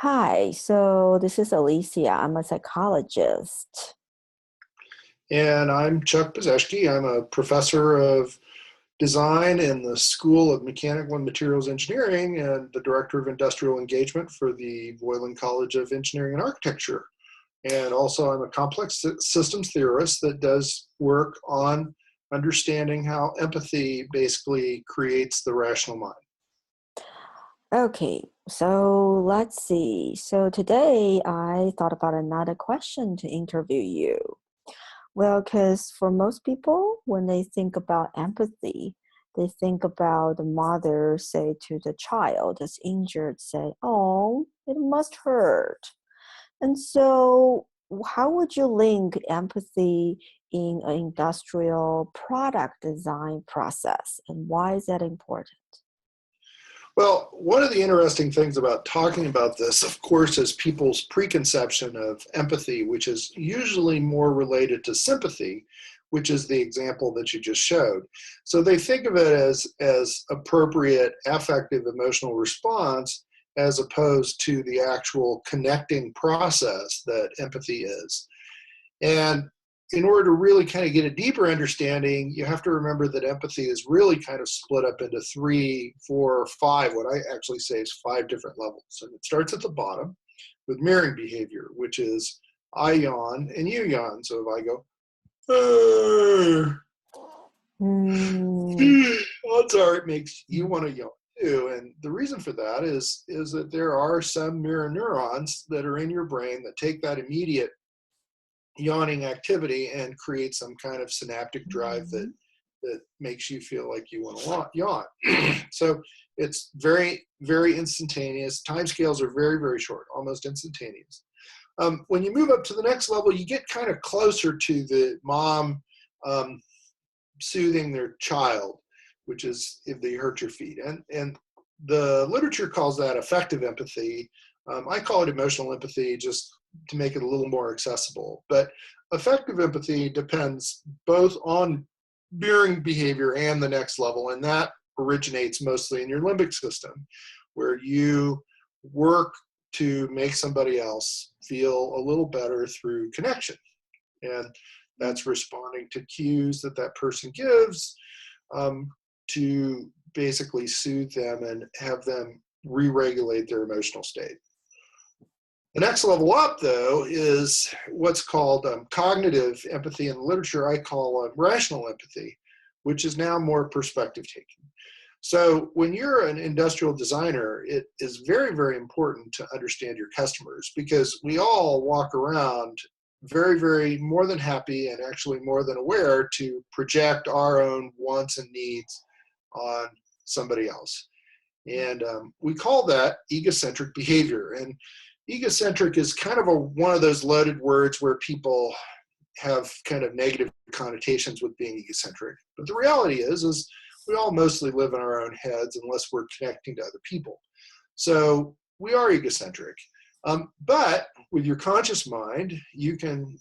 Hi, so this is Alicia. I'm a psychologist. And I'm Chuck Pezeshki. I'm a professor of design in the School of Mechanical and Materials Engineering and the director of industrial engagement for the Boylan College of Engineering and Architecture. And also, I'm a complex systems theorist that does work on understanding how empathy basically creates the rational mind. Okay, so let's see. So today I thought about another question to interview you. Well, because for most people, when they think about empathy, they think about the mother say to the child that's injured, say, "Oh, it must hurt." And so, how would you link empathy in an industrial product design process? And why is that important? Well, one of the interesting things about talking about this, of course, is people's preconception of empathy, which is usually more related to sympathy, which is the example that you just showed. So they think of it as appropriate affective emotional response as opposed to the actual connecting process that empathy is. And in order to really kind of get a deeper understanding, you have to remember that empathy is really kind of split up into three, four, five, what I actually say is five different levels. And it starts at the bottom with mirroring behavior, which is I yawn and you yawn. So if I go, Hmm. odds are it makes you want to yawn too. And the reason for that is that there are some mirror neurons that are in your brain that take that immediate yawning activity and create some kind of synaptic drive that makes you feel like you want to yawn. So it's very, very instantaneous. Timescales are very, very short, almost instantaneous. When you move up to the next level, you get kind of closer to the mom soothing their child, which is if they hurt your feet. And the literature calls that affective empathy. I call it emotional empathy just to make it a little more accessible. But affective empathy depends both on mirroring behavior and the next level, and that originates mostly in your limbic system, where you work to make somebody else feel a little better through connection. And that's responding to cues that that person gives to basically soothe them and have them re-regulate their emotional state. The next level up, though, is what's called cognitive empathy. In the literature, I call rational empathy, which is now more perspective taking. So when you're an industrial designer, it is very, very important to understand your customers because we all walk around very, very more than happy and actually more than aware to project our own wants and needs on somebody else. And we call that egocentric behavior. And egocentric is kind of one of those loaded words where people have kind of negative connotations with being egocentric. But the reality is we all mostly live in our own heads unless we're connecting to other people. So we are egocentric. But with your conscious mind, you can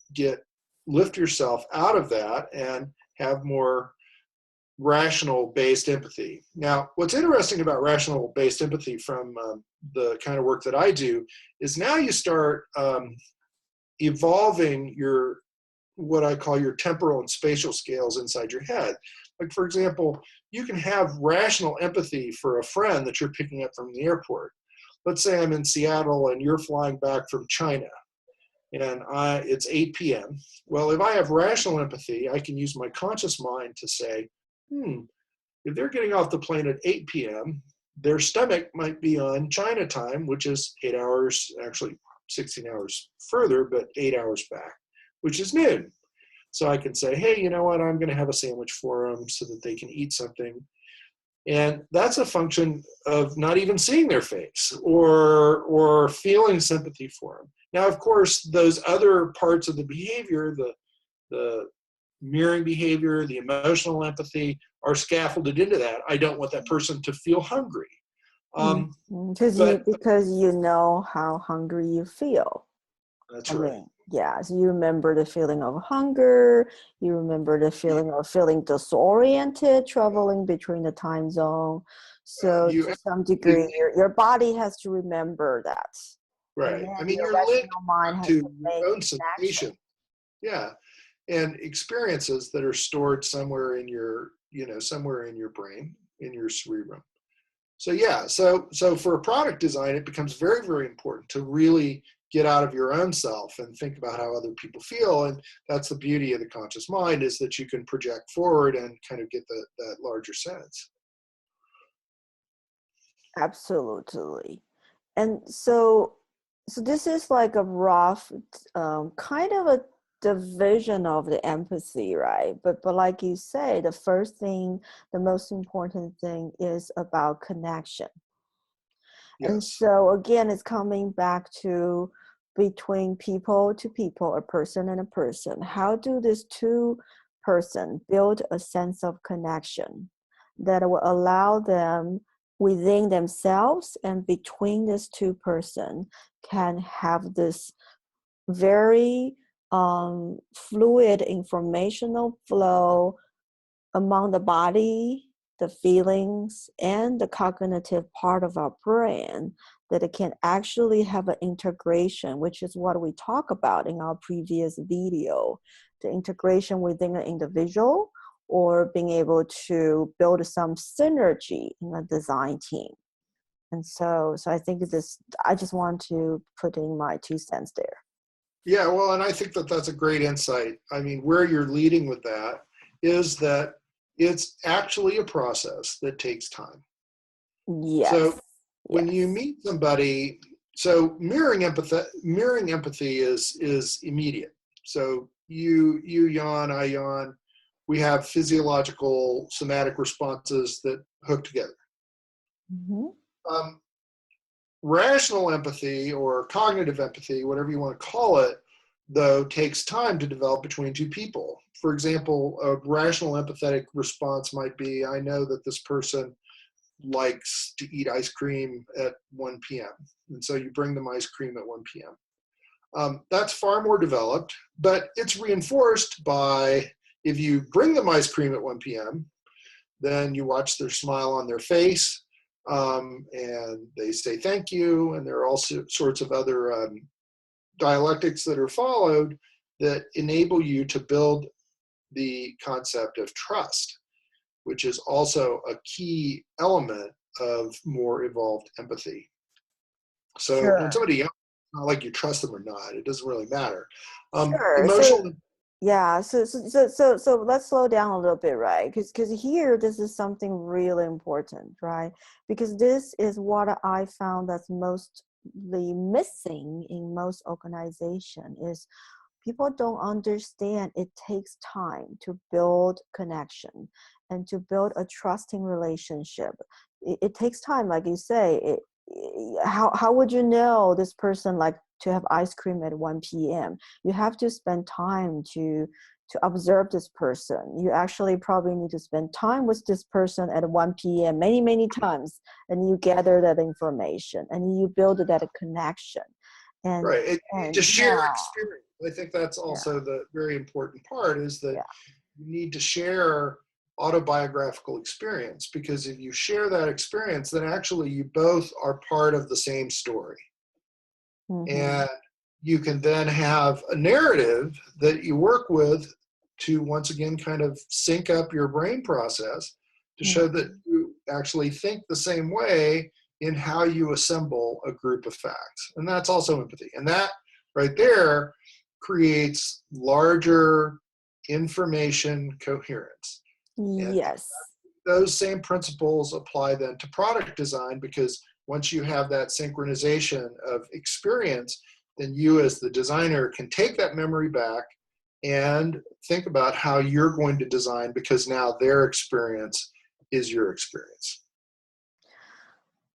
lift yourself out of that and have more rational-based empathy. Now, what's interesting about rational-based empathy from the kind of work that I do is now you start evolving what I call your temporal and spatial scales inside your head. Like, for example, you can have rational empathy for a friend that you're picking up from the airport. Let's say I'm in Seattle and you're flying back from China and it's 8 p.m. Well, if I have rational empathy, I can use my conscious mind to say, if they're getting off the plane at 8 p.m., their stomach might be on China time, which is 8 hours, actually 16 hours further, but 8 hours back, which is noon. So I can say, hey, you know what? I'm going to have a sandwich for them so that they can eat something. And that's a function of not even seeing their face or feeling sympathy for them. Now, of course, those other parts of the behavior, the mirroring behavior, the emotional empathy are scaffolded into that. I don't want that person to feel hungry. Because you know how hungry you feel. That's right. Yeah, so you remember the feeling of hunger, you remember the feeling of feeling disoriented, traveling between the time zone. So to some degree, your body has to remember that. And Right. I then mean, your you're linked rational mind has to to make your own connection. sensation. Yeah. And experiences that are stored somewhere in your, somewhere in your brain, in your cerebrum. So yeah, so for a product design, it becomes very, very important to really get out of your own self and think about how other people feel. And that's the beauty of the conscious mind, is that you can project forward and kind of get that larger sense. Absolutely. And so this is like a rough kind of a division of the empathy, right? But like you say, the first thing, the most important thing is about connection. And Yes. so again, it's coming back to between people to people, a person and a person. How do these two person build a sense of connection that will allow them within themselves and between these two person can have this very fluid informational flow among the body, the feelings, and the cognitive part of our brain, that it can actually have an integration, which is what we talked about in our previous video, the integration within an individual or being able to build some synergy in a design team. And so I think I just want to put in my 2 cents there. Yeah, well, and I think that that's a great insight. I mean, where you're leading with that is that it's actually a process that takes time. Yes. So when you Yes. meet somebody, so mirroring empathy is immediate. So you yawn, I yawn. We have physiological somatic responses that hook together. Mm-hmm. Um, Rational empathy or cognitive empathy, whatever you want to call it, though, takes time to develop between two people. For example, a rational empathetic response might be, I know that this person likes to eat ice cream at 1 p.m. And so you bring them ice cream at 1 p.m. That's far more developed, but it's reinforced by, if you bring them ice cream at 1 p.m., then you watch their smile on their face, and they say thank you, and there are all sorts of other dialectics that are followed that enable you to build the concept of trust, which is also a key element of more evolved empathy. So when Sure. somebody yells, it's not like you trust them or not. It doesn't really matter. Sure. So Emotional, yeah, so let's slow down a little bit, right? Because here this is something really important, right? Because this is what I found that's mostly missing in most organization is people don't understand it takes time to build connection and to build a trusting relationship. It takes time, like you say. How would you know this person like to have ice cream at 1 p.m.? You have to spend time to observe this person. You actually probably need to spend time with this person at 1 p.m. many times, and you gather that information and you build that connection. And right? You need and to share yeah, experience. I think that's yeah, also the very important part, is that yeah. you need to share autobiographical experience, because if you share that experience, then actually you both are part of the same story. Mm-hmm. And you can then have a narrative that you work with to once again kind of sync up your brain process to show that Mm-hmm. you actually think the same way in how you assemble a group of facts. And that's also empathy. And that right there creates larger information coherence. And Yes. those same principles apply then to product design, because once you have that synchronization of experience, then you as the designer can take that memory back and think about how you're going to design, because now their experience is your experience.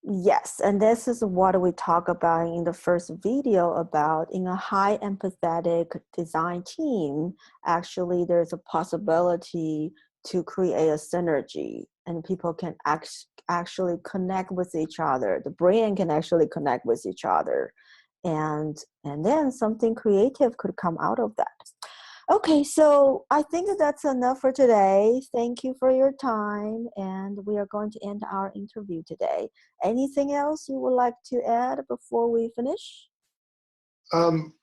Yes, and this is what we talk about in the first video about in a high empathetic design team. Actually, there's a possibility to create a synergy and people can actually connect with each other. The brain can actually connect with each other. And then something creative could come out of that. Okay, so I think that's enough for today. Thank you for your time, and we are going to end our interview today. Anything else you would like to add before we finish?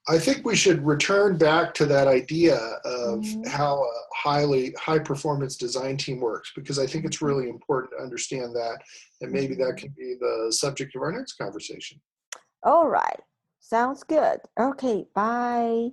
I think we should return back to that idea of Mm-hmm. how a high performance design team works, because I think it's Mm-hmm. really important to understand that, and maybe that Mm-hmm. can be the subject of our next conversation. All right. Sounds good. Okay, bye.